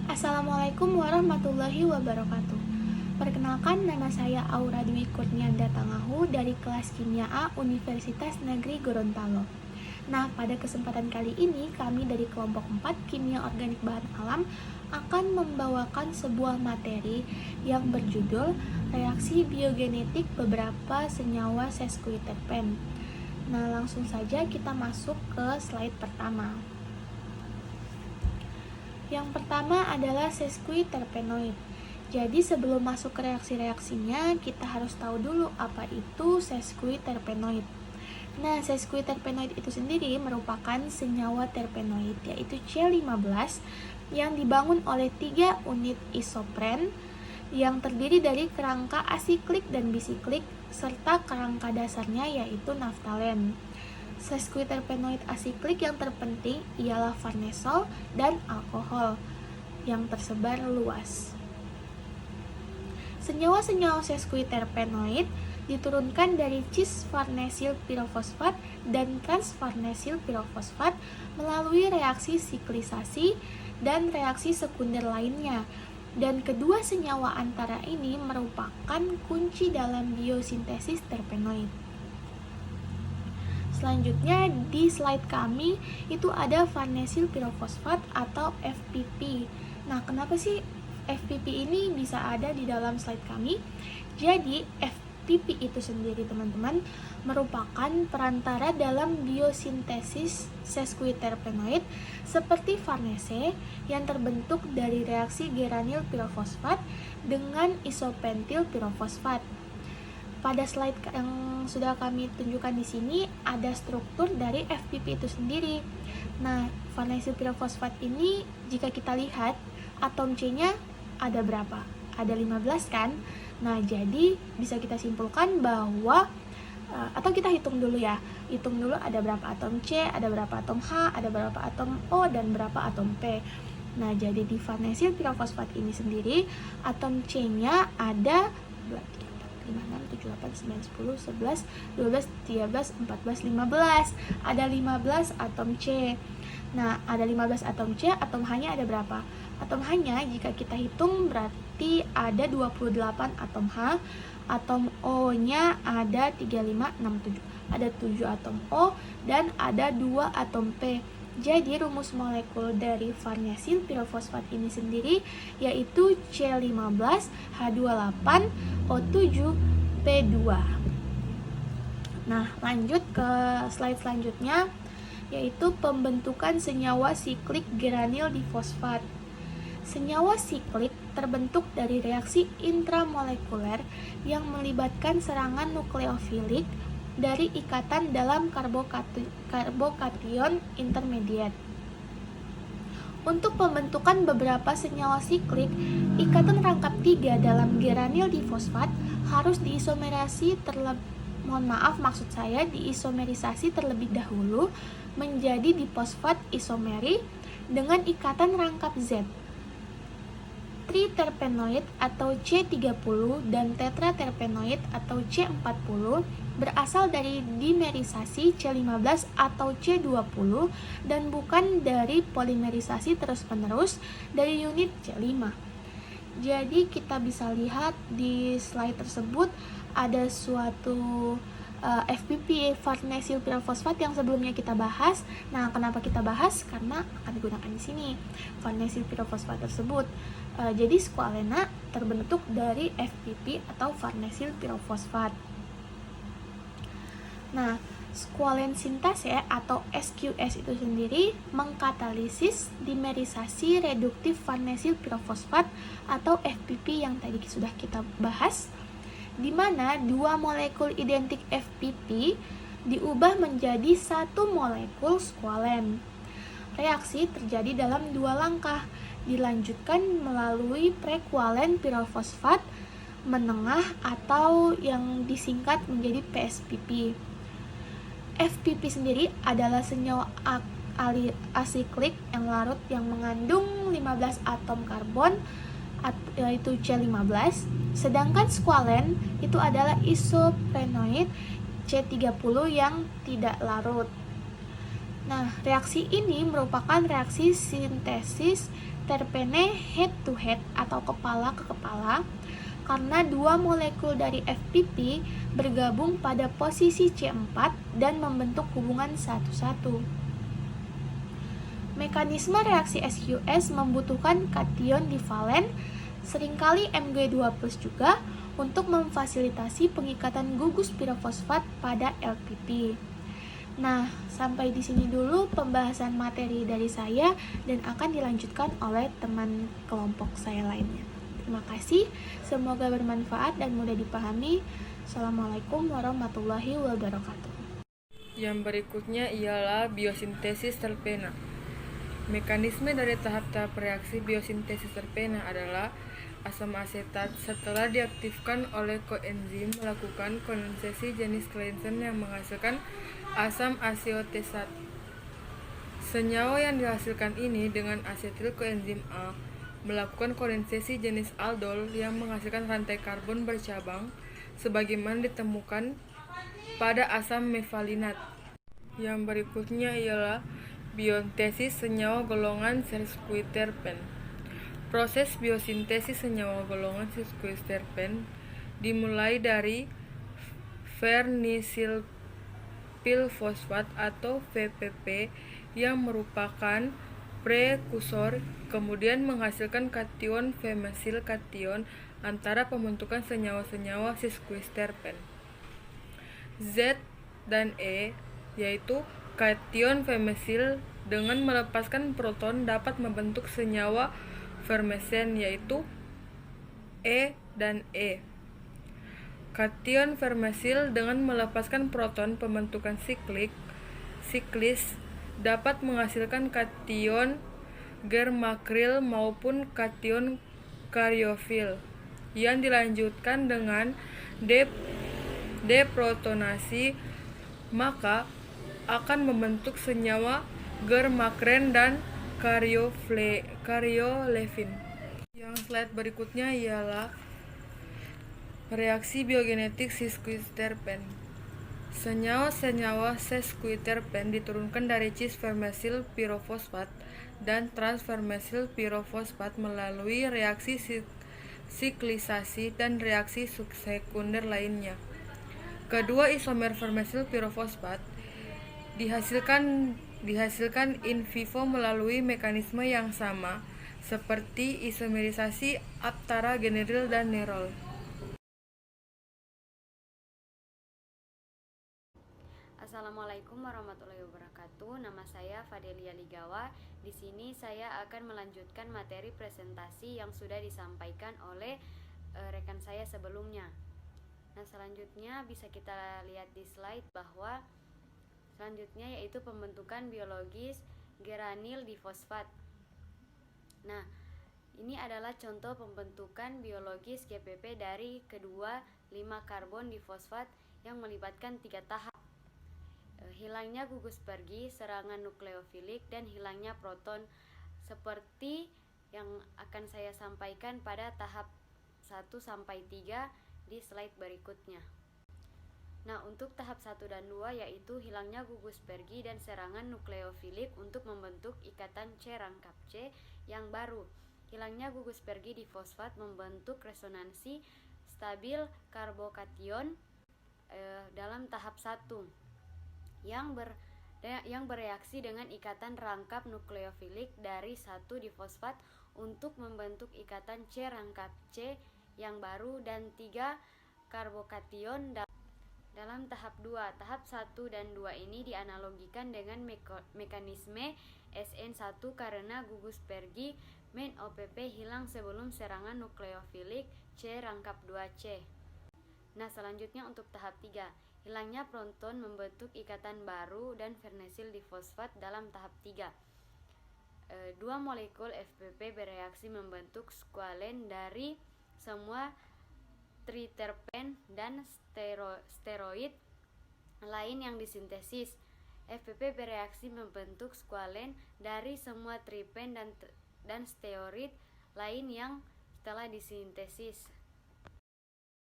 Assalamualaikum warahmatullahi wabarakatuh. Perkenalkan, nama saya Aura Dwi Kurnianda Tangahu dari kelas Kimia A Universitas Negeri Gorontalo. Nah, pada kesempatan kali ini kami dari kelompok 4 Kimia Organik Bahan Alam akan membawakan sebuah materi yang berjudul Reaksi Biogenetik Beberapa Senyawa Sesquiterpen. Nah, langsung saja kita masuk ke slide pertama. Yang pertama adalah sesquiterpenoid. Jadi sebelum masuk ke reaksi-reaksinya, kita harus tahu dulu apa itu sesquiterpenoid. Nah, sesquiterpenoid itu sendiri merupakan senyawa terpenoid, yaitu C15 yang dibangun oleh 3 unit isopren yang terdiri dari kerangka asiklik dan bisiklik serta kerangka dasarnya yaitu naftalen. Sesquiterpenoid asiklik yang terpenting ialah farnesol dan alkohol yang tersebar luas. Senyawa-senyawa sesquiterpenoid diturunkan dari cis-farnesil pirofosfat dan trans-farnesil pirofosfat melalui reaksi siklisasi dan reaksi sekunder lainnya. Dan kedua senyawa antara ini merupakan kunci dalam biosintesis terpenoid. Selanjutnya di slide kami itu ada farnesil pirofosfat atau FPP. Nah, kenapa sih FPP ini bisa ada di dalam slide kami? Jadi FPP itu sendiri teman-teman merupakan perantara dalam biosintesis sesquiterpenoid seperti farnese yang terbentuk dari reaksi geranil pirofosfat dengan isopentil pirofosfat. Pada slide yang sudah kami tunjukkan di sini ada struktur dari FPP itu sendiri. Nah, farnesil pirofosfat ini jika kita lihat atom C-nya ada berapa? Ada 15 kan? Nah, jadi bisa kita simpulkan bahwa atau kita hitung dulu ya. Hitung dulu ada berapa atom C, ada berapa atom H, ada berapa atom O dan berapa atom P. Nah, jadi di farnesil pirofosfat ini sendiri atom C-nya ada 5, 6, 7, 8, 9, 10, 11, 12, 13, 14, 15. Ada 15 atom C. Nah, ada 15 atom C, atom H-nya ada berapa? Atom H-nya jika kita hitung berarti ada 28 atom H. Atom O-nya ada 3, 5, 6, 7. Ada 7 atom O dan ada 2 atom P. Jadi rumus molekul dari farnesil pirofosfat ini sendiri yaitu C15H28O7P2. Nah, lanjut ke slide selanjutnya yaitu pembentukan senyawa siklik geranil difosfat. Senyawa siklik terbentuk dari reaksi intramolekuler yang melibatkan serangan nukleofilik dari ikatan dalam karbokation intermediate. Untuk pembentukan beberapa senyawa siklik, ikatan rangkap 3 dalam geranil difosfat harus diisomerisasi terlebih dahulu menjadi difosfat isomeri dengan ikatan rangkap Z. Triterpenoid atau C30 dan tetraterpenoid atau C40 berasal dari dimerisasi C15 atau C20 dan bukan dari polimerisasi terus-menerus dari unit C5. Jadi kita bisa lihat di slide tersebut ada suatu FPP farnesil pirofosfat yang sebelumnya kita bahas. Nah, kenapa kita bahas? Karena akan digunakan di sini farnesil pirofosfat tersebut. Jadi squalena terbentuk dari FPP atau farnesil pirofosfat. Nah, squalen sintase atau SQS itu sendiri mengkatalisis dimerisasi reduktif farnesil pirofosfat atau FPP yang tadi sudah kita bahas, di mana 2 molekul identik FPP diubah menjadi 1 molekul squalen. Reaksi terjadi dalam 2 langkah, dilanjutkan melalui prequalen pirofosfat menengah atau yang disingkat menjadi PSPP. FPP sendiri adalah senyawa asiklik yang larut yang mengandung 15 atom karbon yaitu C15, sedangkan squalen itu adalah isoprenoid C30 yang tidak larut. Nah, reaksi ini merupakan reaksi sintesis terpene head to head atau kepala ke kepala karena dua molekul dari FPP bergabung pada posisi C4 dan membentuk hubungan satu-satu. Mekanisme reaksi SQS membutuhkan kation divalen, seringkali Mg2+ juga, untuk memfasilitasi pengikatan gugus pirofosfat pada LPP. Nah, sampai di sini dulu pembahasan materi dari saya dan akan dilanjutkan oleh teman kelompok saya lainnya. Terima kasih, semoga bermanfaat dan mudah dipahami. Assalamualaikum warahmatullahi wabarakatuh. Yang berikutnya ialah biosintesis terpena. Mekanisme dari tahap-tahap reaksi biosintesis terpena adalah asam asetat setelah diaktifkan oleh koenzim melakukan kondensasi jenis Clayton yang menghasilkan asam aseotesat. Senyawa yang dihasilkan ini dengan asetil koenzim A melakukan kondensasi jenis aldol yang menghasilkan rantai karbon bercabang sebagaimana ditemukan pada asam mevalinat. Yang berikutnya ialah biosintesis senyawa golongan sesquiterpen. Proses biosintesis senyawa golongan sesquiterpen dimulai dari vernisylpilfosfat atau VPP yang merupakan prekursor, kemudian menghasilkan kation fermesil kation antara pembentukan senyawa-senyawa sesquiterpen. Z dan E, yaitu kation fermesil dengan melepaskan proton dapat membentuk senyawa fermesen, yaitu E dan E. Kation fermesil dengan melepaskan proton pembentukan siklis dapat menghasilkan kation germakril maupun kation karyofil yang dilanjutkan dengan deprotonasi, maka akan membentuk senyawa germakren dan karyolefin. Yang slide berikutnya ialah reaksi biogenetik sesquiterpen. Senyawa-senyawa sesquiterpen diturunkan dari cis-fermesil pirofosfat dan trans-fermesil pirofosfat melalui reaksi siklisasi dan reaksi sekunder lainnya. Kedua isomer fermesil pirofosfat dihasilkan in vivo melalui mekanisme yang sama seperti isomerisasi aptara generil dan nerol. Assalamualaikum warahmatullahi wabarakatuh. Nama saya Fadelia Ligawa. Di sini saya akan melanjutkan materi presentasi yang sudah disampaikan oleh rekan saya sebelumnya. Nah, selanjutnya bisa kita lihat di slide bahwa selanjutnya yaitu pembentukan biologis geranil difosfat. Nah, ini adalah contoh pembentukan biologis GPP dari kedua 5 karbon difosfat yang melibatkan 3 tahap. Hilangnya gugus pergi, serangan nukleofilik, dan hilangnya proton seperti yang akan saya sampaikan pada tahap 1 sampai 3 di slide berikutnya. Nah, untuk tahap 1 dan 2 yaitu hilangnya gugus pergi dan serangan nukleofilik untuk membentuk ikatan C rangkap C yang baru. Hilangnya gugus pergi di fosfat membentuk resonansi stabil karbokation dalam tahap 1 yang bereaksi dengan ikatan rangkap nukleofilik dari 1 difosfat untuk membentuk ikatan C rangkap C yang baru dan 3 karbokation dalam tahap 2. Tahap 1 dan 2 ini dianalogikan dengan mekanisme SN1 karena gugus pergi main OPP hilang sebelum serangan nukleofilik C rangkap 2C. Nah, selanjutnya untuk tahap 3, hilangnya proton membentuk ikatan baru dan fernesil difosfat dalam tahap 3. Dua molekul FPP bereaksi membentuk squalen dari semua triterpen dan steroid lain yang disintesis. FPP bereaksi membentuk squalen dari semua tripen dan steroid lain yang telah disintesis.